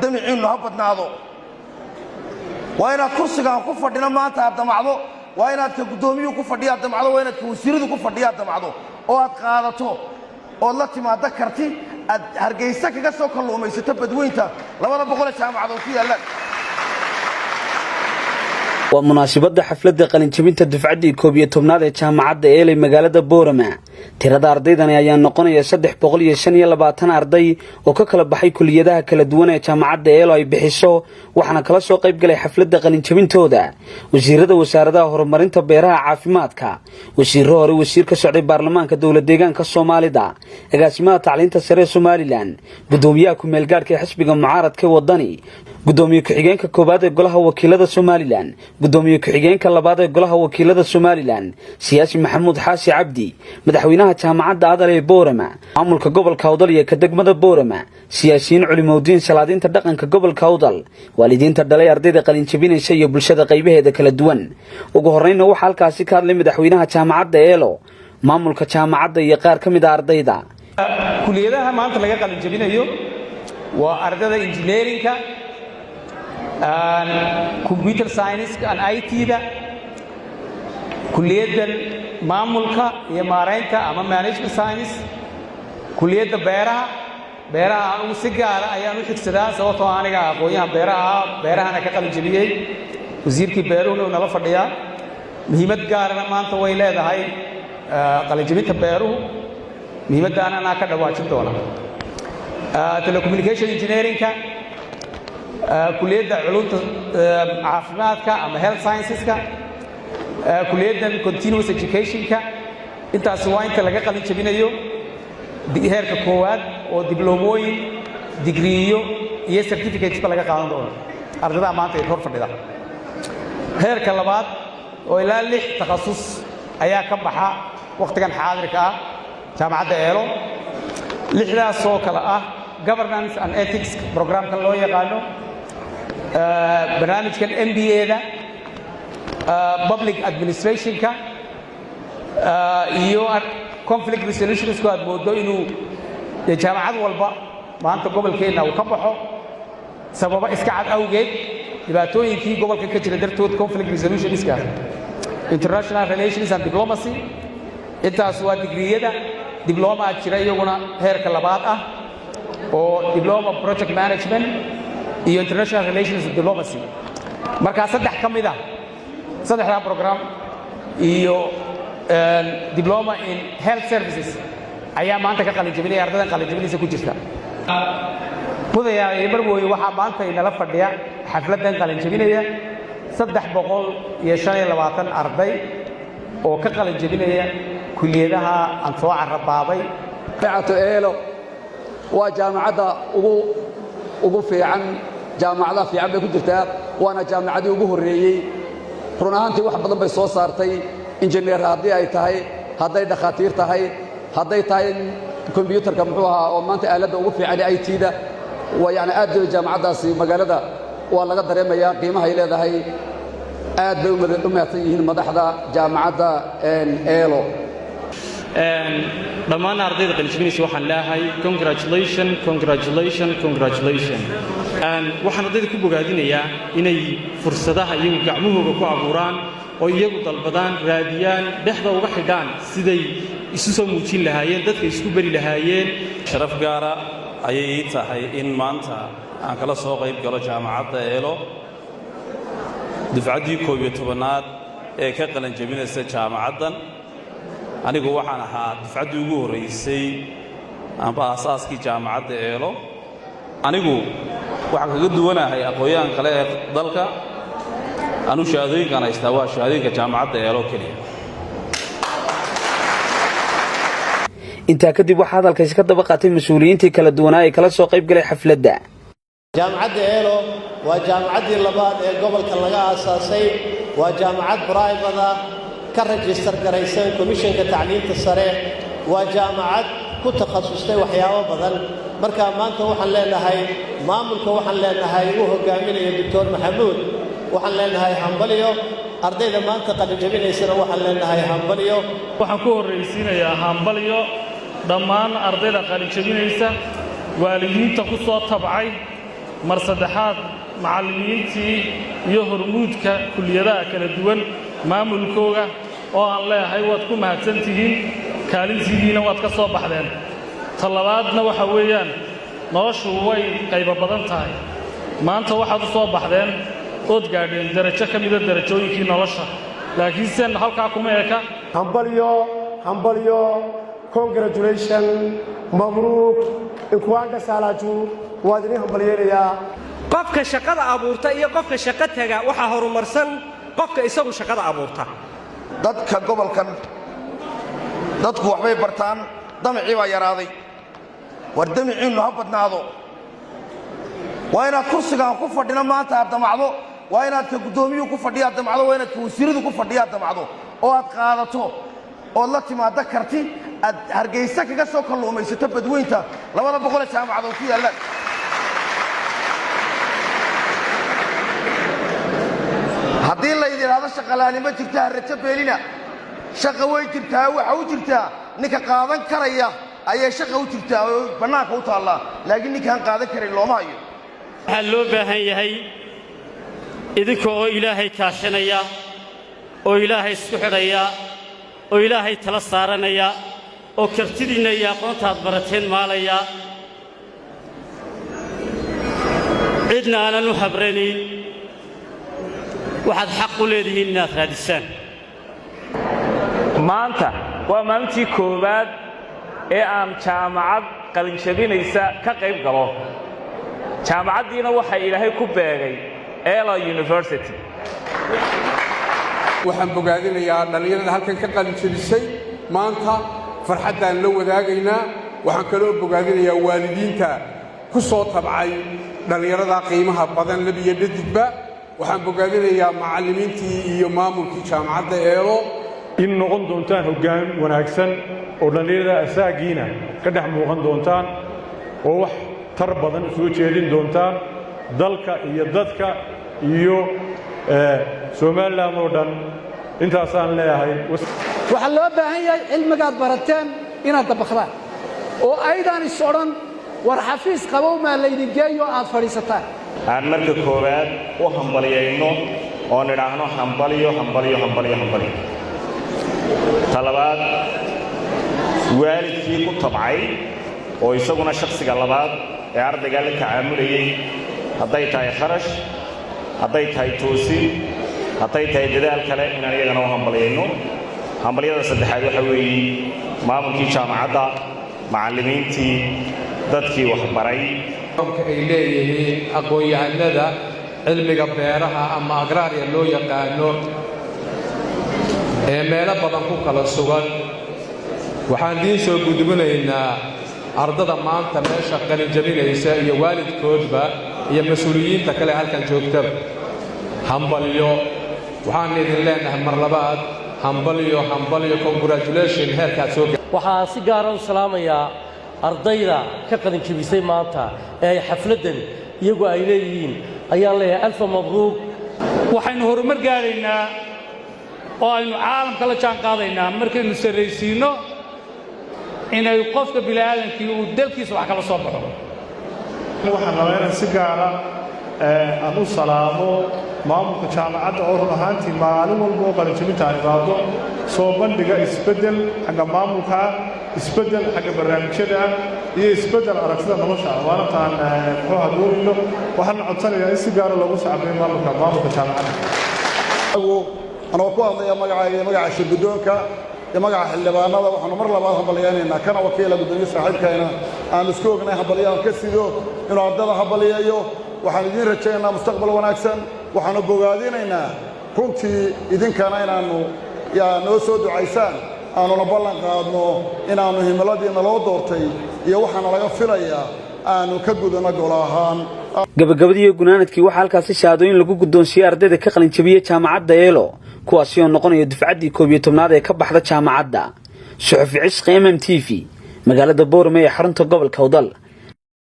دمعين له بدنادو وينات كرسيغا ku fadhina maanta aad damacdo waa inaad ka gudoomiyo ku fadhiyaa damacdo waa inaad ka wasiiradu ku fadhiyaa damacdo oo aad qaadato oo la timaado karti aad hargeysa kaga soo kalluumaysato badweynta 200 jaamacadood ku yaala ومناسبة حفلة قلنجبينتا دفعدي كوبية تبناد جامعة إيلي مقالة بورما تيراد أرديدان أيان نقونيا 325 أردي وككلا بحي كليادها كلا دوانيا جامعة إيلي أي بحيسو وحنا كلا سو قيب قلي حفلة قلنجبينتودا وزيرada wasaarada horumarinta beeraha caafimaadka wasiirro hore wasiirka socday baarlamaanka dawladda deegaanka Soomaalida agaasimaha tacliinta sare Somaliland gudoomiyaha ku meel gaarka xisbiga mucaaradka wadani gudoomiye ku-xigeenka koobaad ee golaha wakiilada Somaliland gudoomiye ku-xigeenka labaad ee golaha wakiilada Somaliland siyaasi Maxamuud Xaasi Cabdi madaxweynaha jaamacadda Adal ee Boorama maamulka gobolka Awdal iyo ka degmada Boorama siyaasiyiin culimooyin salaadiinta dhaqanka gobolka Awdal waalidiinta dhalay ardayda qalinjabinaysa iyo bulshada qaybaheeda kala duwan ugu horreynna waxa halkaasi ka hadlay madaxweynaha jaamacadda Eelo maamulka jaamacadda iyo qaar ka mid ah ardayda kuliyadaha maanta laga qalinjabinayo waa ardayda engineeringa computer science and IT da kuliyada maamulka iyo maareynta ama management science kuliyada beeraha uu si gaar ah ayaan u xigsadaa sababtoo aniga aqoonyahan beerahana ka qalinjabiyay wasiirkii beeruhu nala fadhiyaa muhiimad gaar ah maanta way leedahay qalinjabinta beeruhu muhiimadana ana ka dhawaajin doona telecommunication engineering ka kuliyada culumta caafimaadka ama health sciences ka kuliyada continuous education ka intaas waa inta laga qalinjabinayo heerka koowaad oo diblomooyin digriyo iyo certificates laga qaadan doono ardayda maanta ay hor fadhida heerka labaad oo ilaa 6 takhasus ayaa ka baxa waqtigan xaadirka ah jaamacadda Eelo 6daas oo kala ah governance and ethics programka loo yaqaano barnaamijkan MBA da public administration ka iyo conflict resolution isku aad moodo inuu jaamacad walba maanta gobolkeena uu ka baxo sababa iska cad awgeed dhibaatooyinkii gobolka ka jira dartood conflict resolution iska international relations and diplomacy intaas waa digriyada diploma jira iyaguna heerka labaad ah oo diploma project management iyo international relations and diplomacy marka saddex kamid ah saddexda program iyo diploma in health services ayaa maanta ka qalinjabinay ardayda qalinjabinaysa ku jirta mudaya marwooy waxa maanta inala fadhiya xafladan qalinjabinaya 325 arday oo ka qalinjabinaya kuliyadaha aan soo carabaabay jaamacadda Eelo waa jaamacadda ugu fiican jaamacadaha fiican bay ku jirtaa waana jaamacadii ugu horeeyay run ahaantii wax badan bay soo saartay engineer haddii ay tahay hadday dhakhaatiir tahay hadday tahay computerka muxuu ahaa oo maanta aaladda ugu fiican IT da waa yani aad bay jaamacadaasi magaalada waa laga dareemayaa qiimaha ay leedahay aad bay u mahadsan yihiin madaxda jaamacadda Eelo dhammaan ardayda qalinjabinaysa waxaan leeyahay congratulations waxaan ardayda ku bogaadinayaa inay fursadaha iyagu gacmahooda ku abuuraan oo iyagu dalbadaan raadiyaan dhexda uga xidhaan siday isu soo muujin lahaayeen dadka isku bari lahaayeen sharaf gaara ayay ii tahay in maanta aan kala soo qayb galo jaamacadda Eelo dufcaddii 11aad ee ka qalinjabinaysa jaamacaddan anigu waxaan ahaa dufcaddii ugu horreysay amba asaaskii jaamacadda Eelo anigu waxaan kaga duwanahay aqoonyahan kale ee dalka anu shahaadooyinkan haystaa waa shahaadooyinka jaamacadda Eelo keliya intaa kadib waxaa hadalkaasi ka daba qaatay mas'uuliyiintii kala duwanaa ee kala soo qayb galay xafladda jaamacadda Eelo waa jaamacaddii labaad ee gobolka laga aasaasay waa jaamacad private ka register garaysan komishanka tacliinta sare waa jaamacad ku takhasustay waxyaabo badan marka maanta waxaan leenahay maamulka waxaan leenahay uu hogaaminayo Dr. Maxamuud waxaan leenahay hambaliyo ardayda maanta qalinjabinaysana waxaan leenahay hambaliyo waxaan ku horeysiinayaa hambaliyo dhammaan ardayda qalinjabinaysa waalidiinta ku soo tabcay mar saddexaad macallimiintii iyo hormuudka kulliyadaha kala duwan maamulkooga oo aan leeyahay waad ku mahadsantihiin kaalintidiina waad ka soo baxdeen talabaadna waxa weeyaan noloshu way qaybo badan tahay maanta waxaad u soo baxdeen ood gaadheen darajo ka mida darajooyinkii nolosha laakiin sen halkaa kuma eka hambalyo congratulation mabruuk inkuwaanka saalaaju waad idin hambalyeelayaa qofka shaqada abuurta iyo qofka shaqo taga waxaa horumarsan qofka isagu shaqada abuurta dadka gobolkan dadku waxbay bartaan damacii baa yaraaday war damiciinnu ha badnaado waa inaad kursigaan ku fadhina maanta aad damacdo waa inaad ka guddoomiyuhu ku fadhiya aad damacdo waa inaad ka wasiiradu ku fadhiya aad damacdo oo aad qaadato ood la timaaddo karti aad hargaysa kaga soo kalluumaysato badweynta 200 jaamacadood ku yaallaan haddii la yidhaahdo shaqalaani ma jirtaa rajo beelina shaqa way jirtaa waxa u jirtaa ninka qaadan karaya ayay shaqa u jirtaa oo bannaanka u taallaa laakiin ninkaan qaadan karin looma hayo waxaa loo baahan yahay idinka oo ilaahay kaashanaya oo ilaahay isku xidhaya oo ilaahay tala saaranaya oo kartidiinna iyo aqoontaad barateen maalaya cidna aanan u habranayn waxaad xaq u leedihiin inaad raadisaan maanta waa maalintii koowaad ee aan jaamacad qalinjabinaysa ka qayb galo jaamacaddiina waxaa ilaahay ku beegay Elo University waxaan bogaadinayaa dhalinyarada halkan ka qalinjabisay maanta farxaddaan la wadaagaynaa waxaan kaloo bogaadinayaa waalidiinta ku soo tabcay dhalinyarada qiimaha badan labiyo dhadigba waxaan bogaadinayaa macallimiintii iyo maamulkii jaamacadda Elo in noqon doontaan hoggaan wanaagsan oo dhalinyarada asaagiina ka dhex muuqan doontaan oo wax tar badan soo jeedin doontaan dalka iyo dadka iyo Soomaaliland oo dhan intaasaan leeyahay waxa loo baahan yahay cilmigaad barateen inaad dabaqdaan oo aydan is odhan war xafiis qabow ma laydin geeyo aad fadhiisataan aan marka koowaad u hambaliyayno oo nidhaahno hambalyo talabaad waalidkii ku tabcay oo isaguna shakhsiga labaad ee ardayga la tacaamulayay hadday tahay kharash hadday tahay toosin hadday tahay dadaal kale inaan iyagana u hambaliyayno hambalyada saddexaad waxa weeye maamulkii jaamacadda macallimiintii dadkii waxbaray ay leeyihiin aqoon-yahanada cilmiga beeraha ama agraariya loo yaqaano ee meelo badan ku kala sugan waxaan idiin soo gudbinaynaa ardada maanta meesha qalinjabinaysa iyo waalidkoodba iyo mas-uuliyiinta kale halkan joogtaba hambalyo waxaan idin leenahay mar labaad hambalyo congratulation heerkaad soo waxaan si gaar ah u salaamayaa ardayda ka qalinjabisay maanta ee xafladan iyagu ay leeyihiin ayaan leeyahay alfa mabruuk waxaynu horumar gaaraynaa oo aynu caalamka la jaan qaadaynaa markaynu sarraysiino inay qofka bini'aadamkii uu dalkiisa wax kala soo baxo waxaan rabaa inaan si gaara aan u salaamo maamulka jaamacadda oo run ahaantii maalin walba oo qalinjabinta ay imaado soo bandhiga isbeddel xagga maamulka isbeddel xagga barnaamijyada iyo isbeddel aragtida nolosha maalintaan muxuu hadoonayno waxaan codsanayaa in si gaara loogu sacbeeyo maamulka jaamacadda anoo ku hadlaya magaca shirguddoonka iyo magaca xildhibaanada waxaanu mar labaad hambaliyaynaynaa kana wakiila guddoomiye saaxiibkayna aan isku ognay hambalyahan ka sido inuu ardada hambaliyayo waxaan idiin rajaynaynaa mustaqbal wanaagsan waxaanu bogaadinaynaa runtii idinkana inaannu noo soo ducaysaan aanuna ballan qaadno inaannu himiladii naloo doortay iyo waxaana laga filayaa aanu ka gudano golo ahaan gabagabadii gunaanadkii waxaa halkaasi shahaadooyin lagu guddoonsiiyey ardayda ka qalinjabiyey jaamacadda Elo kuwaasi oo noqonaya dufcaddii 11aad ee ka baxda jaamacadda suxufi cishqi MMTV magaalada Boorame ee xarunta gobolka Awdal